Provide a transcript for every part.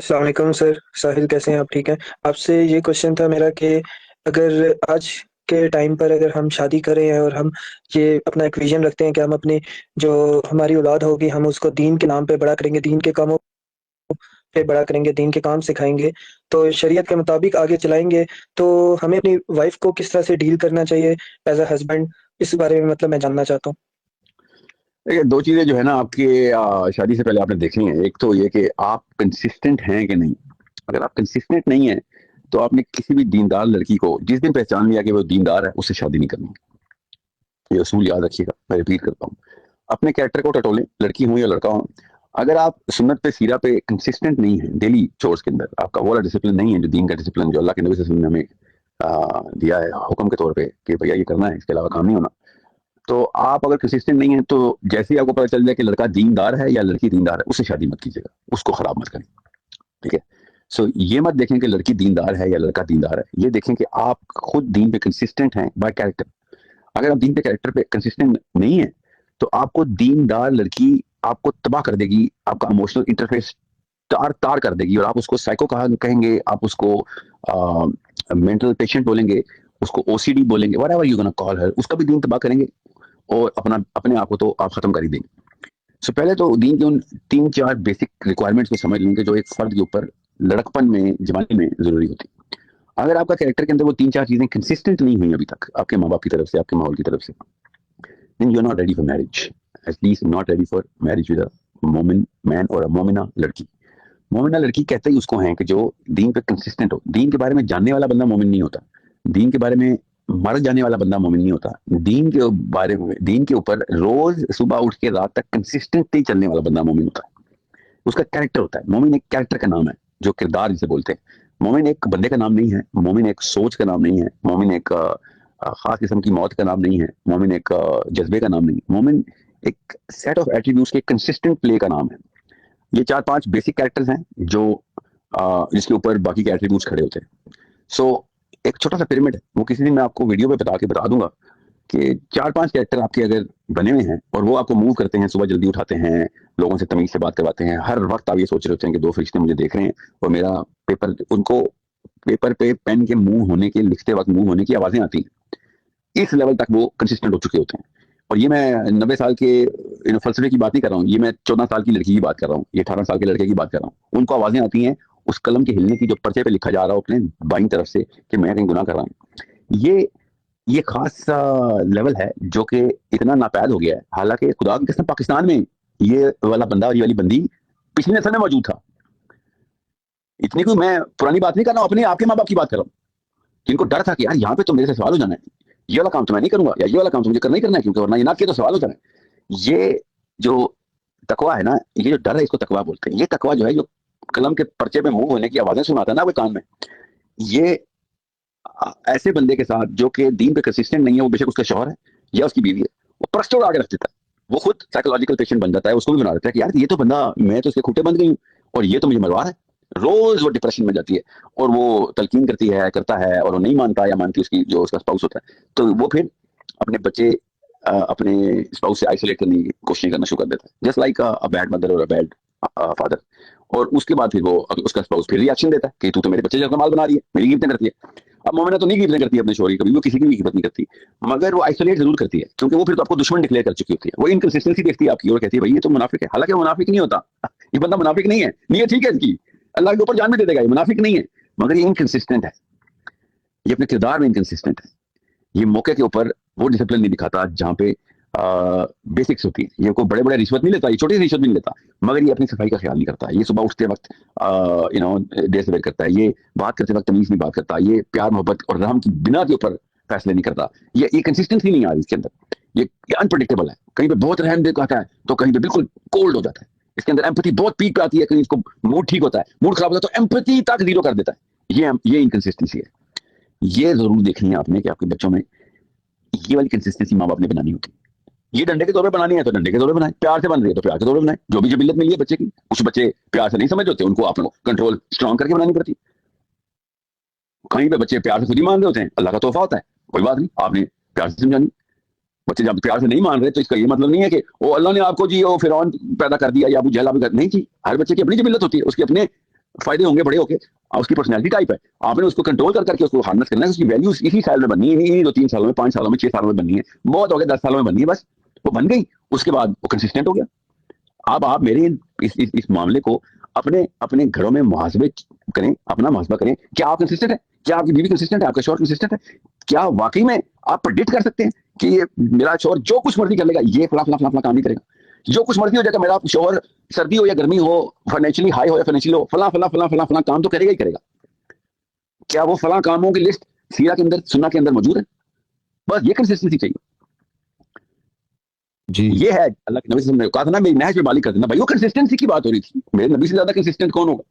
अस्सलाम वालेकुम सर। साहिल कैसे हैं आप? ठीक हैं? आपसे ये क्वेश्चन था मेरा कि अगर आज के टाइम पर अगर हम शादी करें और हम ये अपना एक विजन रखते हैं कि हम अपनी जो हमारी औलाद होगी हम उसको दीन के नाम पे बड़ा करेंगे, दीन के कामों पे बड़ा करेंगे, दीन के काम सिखाएंगे, तो शरीयत के मुताबिक आगे चलाएंगे, तो हमें अपनी वाइफ को किस तरह से डील करना चाहिए एज अ हस्बैंड, इस बारे में मतलब मैं जानना चाहता हूँ। देखिए, 2 चीज़ें जो है ना आपकी शादी से पहले आपने देखनी है। एक तो ये कि आप कंसिस्टेंट हैं कि नहीं। अगर आप कंसिस्टेंट नहीं हैं, तो आपने किसी भी दीनदार लड़की को जिस दिन पहचान लिया कि वो दीनदार है, उससे शादी नहीं करनी। ये असूल याद रखिएगा, मैं रिपीट करता हूँ। अपने कैरेक्टर को टटोलें, लड़की हो या लड़का हो। अगर आप सुन्नत पे, सीरा पे कंसिस्टेंट नहीं है, डेली चोर्स के अंदर आपका वो वाला डिसिप्लिन नहीं है, जो दीन का डिसिप्लिन जो अल्लाह के नबी सल्लल्लाहु अलैहि वसल्लम ने हमें दिया है हुक्म के तौर पे कि भैया ये करना है, इसके अलावा काम नहीं होना। तो आप अगर कंसिस्टेंट नहीं है, तो जैसे ही आपको पता चल जाए कि लड़का दीनदार है या लड़की दीनदार है, उससे शादी मत कीजिएगा, उसको खराब मत करें। ठीक है। सो ये मत देखें कि लड़की दीनदार है या लड़का दीनदार है, ये देखें कि आप खुद दीन पे कंसिस्टेंट हैं बाय कैरेक्टर। अगर आप दीन पे कैरेक्टर पे कंसिस्टेंट नहीं है, तो आपको दीनदार लड़की आपको तबाह कर देगी, आपका इमोशनल इंटरफेस तार तार कर देगी, और आप उसको साइको कहेंगे, आप उसको मेंटल पेशेंट बोलेंगे, उसको ओसीडी बोलेंगे, what ever you gonna call her, उसका भी दीन तबाह करेंगे और अपना अपने आप को तो आप खत्म कर ही देंगे। सो पहले तो दीन के उन 3-4 बेसिक रिक्वायरमेंट्स को समझ लेंगे जो एक फर्द के ऊपर लड़कपन में, जवानी में जरूरी होती है। अगर आपका कैरेक्टर के अंदर वो 3-4 चीजें कंसिस्टेंट नहीं हुई अभी तक, आपके माँ बाप की तरफ से, आपके माहौल की तरफ से, then you are not ready for marriage. At least not ready for marriage with a मोमिन मैन और अ मोमिना लड़की। मोमिना लड़की कहते ही उसको हैं कि जो दीन पे कंसिस्टेंट हो। दीन के बारे में जानने वाला बंदा मोमिन नहीं होता। दीन के बारे में मर जाने वाला बंदा मोमिन नहीं होता। दीन के बारे में, दीन के ऊपर रोज सुबह उठ के रात तक कंसिस्टेंटली चलने वाला बंदा मोमिन होता है। उसका कैरेक्टर होता है। मोमिन एक कैरेक्टर का नाम है, जो किरदार जिसे बोलते हैं। मोमिन एक बंदे का नाम नहीं है, मोमिन एक सोच का नाम नहीं है, मोमिन एक खास किस्म की मौत का नाम नहीं है, मोमिन एक जज्बे का नाम नहीं है। मोमिन एक सेट ऑफ एट्रीब्यूट्स के कंसिस्टेंट प्ले का नाम है। ये 4-5 बेसिक कैरेक्टर्स हैं जो जिसके ऊपर बाकी के एट्रीब्यूट्स खड़े होते हैं। सो एक छोटा सा पिरामिड है, वो किसी दिन मैं आपको वीडियो पे बता दूंगा कि 4-5 कैरेक्टर आपके अगर बने हुए हैं और वो आपको मूव करते हैं, सुबह जल्दी उठाते हैं, लोगों से तमीज से बात करवाते हैं, हर वक्त आप ये सोच रहे होते हैं कि 2 फरिश्ते मुझे देख रहे हैं और मेरा पेपर, उनको पेपर पे पेन के मूव होने के, लिखते वक्त मूव होने की आवाजें आती हैं। इस लेवल तक वो कंसिस्टेंट हो चुके होते हैं। और ये मैं 90 साल के फलसफे की बात नहीं कर रहा हूँ, ये मैं 14 साल की लड़की की बात कर रहा हूँ, ये 18 साल के लड़के की बात कर रहा हूँ। उनको आवाजें आती हैं उस कलम के हिलने की जो पर्चे पे लिखा जा रहा हो अपने बाईं तरफ से, कि मैं कहीं गुनाह कर रहा हूँ। ये खास लेवल है जो कि इतना नापैद हो गया है। हालांकि खुदा की कसम, पाकिस्तान में ये वाला बंदा और ये वाली बंदी पिछली नस्ल में मौजूद था। इतनी कोई मैं पुरानी बात नहीं कर रहा हूँ, अपने आपके माँ बाप की बात कर रहा हूँ, जिनको डर था कि यार यहाँ पे तो मेरे से सवाल हो जाना है, ये वाला काम तो मैं नहीं करूंगा, या ये वाला काम तो मुझे करना ही करना है, क्योंकि वरना ये ना किया तो सवाल हो जाना है। ये जो तकवा है ना, ये जो डर है, इसको तकवा बोलते हैं। ये तकवा जो है, जो कलम के पर्चे में मुंह होने की आवाजें सुनाता है ना वो कान में, ये ऐसे बंदे के साथ जो कि दीन पे कंसिस्टेंट नहीं है, वो बेशक उसका शौहर है या उसकी बीवी है, वो परस्टों आगे रख देता है। वो खुद साइकोलॉजिकल पेशेंट बन जाता है, उसको भी बना देता है कि यार ये तो बंदा, मैं तो इसके खूंटे बंद गई हूँ और ये तो मुझे मरवा रहा है। रोज वो डिप्रेशन में जाती है और वो तलकीन करता है, और वो नहीं मानता या मानती उसकी जो उसका स्पाउस होता है, तो वो फिर अपने बच्चे अपने स्पाउस से आइसोलेट करने की कोशिश करना शुरू कर देता है, just like a bad mother और अ बैड फादर। और उसके बाद फिर वो उसका स्पाउस फिर रिएक्शन देता है कि तू तो मेरे बच्चे जैसा माल बना रही है, मेरी कीमतें करती है। अब मोमिना तो नहीं कीमतें करती है अपने शोरी, कभी वो किसी की भी कीमत नहीं करती, मगर वो आइसोलेट जरूर करती है, क्योंकि वो फिर तो आपको दुश्मन डिक्लेयर कर चुकी होती है। वो इनकंसिस्टेंसी देखती है आपकी और कहती है भाई ये तो मुनाफिक है, हालांकि वो मुनाफिक नहीं होता। ये बंदा मुनाफिक नहीं है, नीयत ठीक है इसकी, अल्लाह के ऊपर जान भी दे देगा, ये मुनाफिक नहीं है, मगर ये इनकंसिस्टेंट है। ये अपने किरदार में इनकंसिस्टेंट है। ये मौके के ऊपर वो डिसिप्लिन नहीं दिखाता जहाँ पे बेसिक्स होती है। ये कोई बड़े बड़े रिश्वत नहीं लेता, ये छोटी सी रिश्वत भी नहीं लेता, मगर ये अपनी सफाई का ख्याल नहीं करता। ये सुबह उठते वक्त देर सवेर करता है, ये बात करते वक्त तमीज नहीं बात करता, ये प्यार मोहब्बत और रहम की बिना के ऊपर फैसले नहीं करता। ये कंसिस्टेंसी नहीं आ रही इसके अंदर। ये अनप्रडिक्टेबल है, कहीं पे बहुत रहम दिखाता है तो कहीं पे बिल्कुल कोल्ड हो जाता है। इसके अंदर एम्पैथी बहुत पीक पे आती है, कहीं इसको मूड ठीक होता है, मूड खराब होता है तो एम्पैथी तक जीरो कर देता है। ये इनकंसिस्टेंसी है। ये जरूर देखनी है आपने कि आपके बच्चों में ये वाली कंसिस्टेंसी माँ बाप ने बनानी होती है। ये डंडे के तौर पे बनानी है तो डंडे के तौर पे बनाए, प्यार से बन रही है तो प्यार के तौर पे बनाए। जो भी जबिलत मिली है बच्चे की, कुछ बच्चे प्यार से नहीं समझ होते, उनको आपको कंट्रोल स्ट्रॉन्ग करके बनानी पड़ती है। कहीं पे बच्चे प्यार से खुद ही मान रहे होते हैं, अल्लाह का तोहफा होता है, कोई बात नहीं, आपने प्यार से समझानी। बच्चे जब प्यार से नहीं मान रहे तो इसका ये मतलब नहीं है कि वो अल्लाह ने आपको जी वो फिरौन पैदा कर दिया या अबू जहल नहीं जी। हर बच्चे की अपनी जबिलत होती है, उसके अपने फायदे होंगे बड़े होके। उसकी पर्सनैलिटी टाइप है, आपने उसको कंट्रोल कर करके उसको हार्नेस करना है। उसकी वैल्यू इसी साल में बननी है, इन्हीं 2-3 सालों में, 5 सालों में, 6 सालों में बननी है। बहुत हो गया 10 सालों में बननी है, बस वो बन गई। उसके बाद वो कंसिस्टेंट हो गया। अब आप मेरे इस मामले को अपने अपने घरों में मुहासबे करें, अपना मुहासबा करें। क्या आप कंसिस्टेंट है? क्या आपकी बीवी कंसिस्टेंट है? आपका शौहर कंसिस्टेंट है? क्या वाकई में आप प्रेडिक्ट कर सकते हैं कि ये मेरा शौहर जो कुछ मर्जी कर लेगा, ये फला फला फला फला काम नहीं करेगा, जो कुछ मर्जी हो जाएगा, मेरा शौहर सर्दी हो या गर्मी हो, फाइनेंशियली हाई हो या फाइनेंशियली हो, फला फला फला फला फला काम तो करेगा ही करेगा। क्या वो फला कामों की लिस्ट सीरा के अंदर, सुन्ना के अंदर मौजूद है? बस ये कंसिस्टेंसी चाहिए। जी ये है अल्लाह के नबी से ने कहा था ना, मेरी नहज पे मालिक कर देना भाई। वो कंसिस्टेंसी की बात हो रही थी। मेरे नबी से ज्यादा कंसिस्टेंट कौन होगा?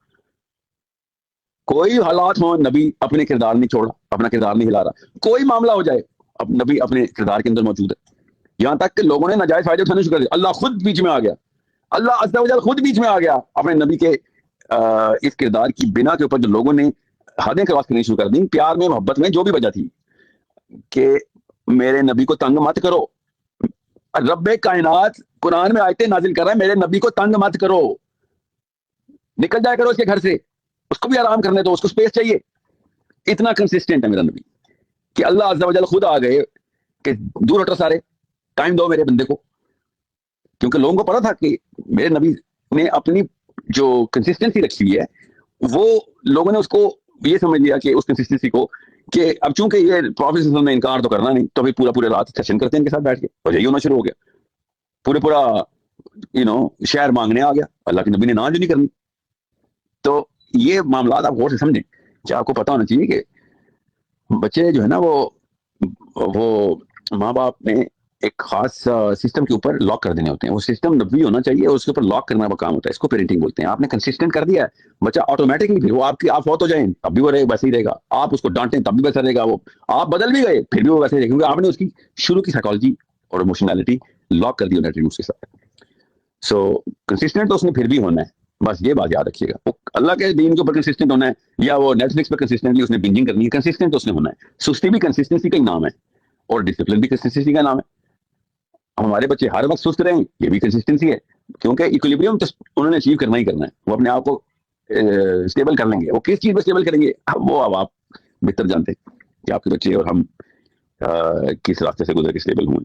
कोई हालात हो, नबी अपने किरदार नहीं छोड़ा, अपना किरदार नहीं हिला रहा। कोई मामला हो जाए, अब नबी अपने किरदार के अंदर मौजूद है। यहां तक कि लोगों ने नाजायज फायदे उठाने शुरू कर दिए, अल्लाह खुद बीच में आ गया। अल्लाह अज़्ज़ा वजल खुद बीच में आ गया अपने नबी के इस किरदार की बिना के ऊपर। जो लोगों ने हदें क्रॉस करनी शुरू कर दी, प्यार में, मोहब्बत में, जो भी वजह थी कि मेरे नबी को तंग मत करो। रब्बे कायनात कुरान में आयतें नाजिल कर रहा है, मेरे नबी को तंग मत करो, निकल जाया करो उसके घर से, उसको भी आराम करने दो, उसको स्पेस चाहिए। इतना कंसिस्टेंट है मेरा नबी कि अल्लाह अज़्ज़ा वजल खुद आ गए कि दूर हटो सारे, टाइम दो मेरे बंदे को। क्योंकि लोगों को पता था कि मेरे नबी ने अपनी जो कंसिस्टेंसी रखी हुई है, वो लोगों ने उसको ये समझ लिया कि उस कंसिस्टेंसी को कि अब चूंकि ये प्रॉफिट ने इनकार तो करना नहीं, तो फिर पूरा पूरे रात सेशन करते हैं इनके साथ बैठ के, और यही होना शुरू हो गया। पूरे पूरा शहर मांगने आ गया, अल्लाह के नबी ने ना जो नहीं करनी। तो ये मामला आप गौर से समझें कि आपको पता होना चाहिए कि बच्चे जो है ना, वो माँ बाप ने एक खास सिस्टम के ऊपर लॉक कर देने होते हैं। वो सिस्टम नबी होना चाहिए, उसके ऊपर लॉक करना वो काम होता है। इसको पेरेंटिंग बोलते हैं। आपने कंसिस्टेंट कर दिया है, बच्चा ऑटोमेटिकली फिर वो आपकी, आप फौत हो जाए तब भी वो रहे वैसे ही रहेगा, आप उसको डांटें तब भी वैसा रहेगा, वो आप बदल भी गए फिर भी वो वैसे ही रहेगा, क्योंकि आपने उसकी शुरू की साइकोलॉजी और इमोशनैलिटी लॉक कर दी उन एट्रीब्यूट्स के साथ। सो कंसिस्टेंट तो उसने फिर भी होना है, बस ये बात याद रखिएगा। वो अल्लाह के दीन के ऊपर कंसिस्टेंट होना है, या वो नेटफ्लिक्स पर कंसिस्टेंटली उसने बिंजिंग करनी है, कंसिस्टेंट उसने होना है। सुस्ती भी कंसिस्टेंसी का ही नाम है, और डिसिप्लिन भी कंसिस्टेंसी का नाम है। हमारे बच्चे हर वक्त सुस्त रहें, ये भी कंसिस्टेंसी है, क्योंकि इक्विलिब्रियम तो उन्होंने अचीव करना ही करना है। वो अपने आप को स्टेबल कर लेंगे। वो किस चीज में स्टेबल करेंगे, वो अब आप बेहतर जानते हैं कि आपके बच्चे और हम किस रास्ते से गुजर के स्टेबल हुए।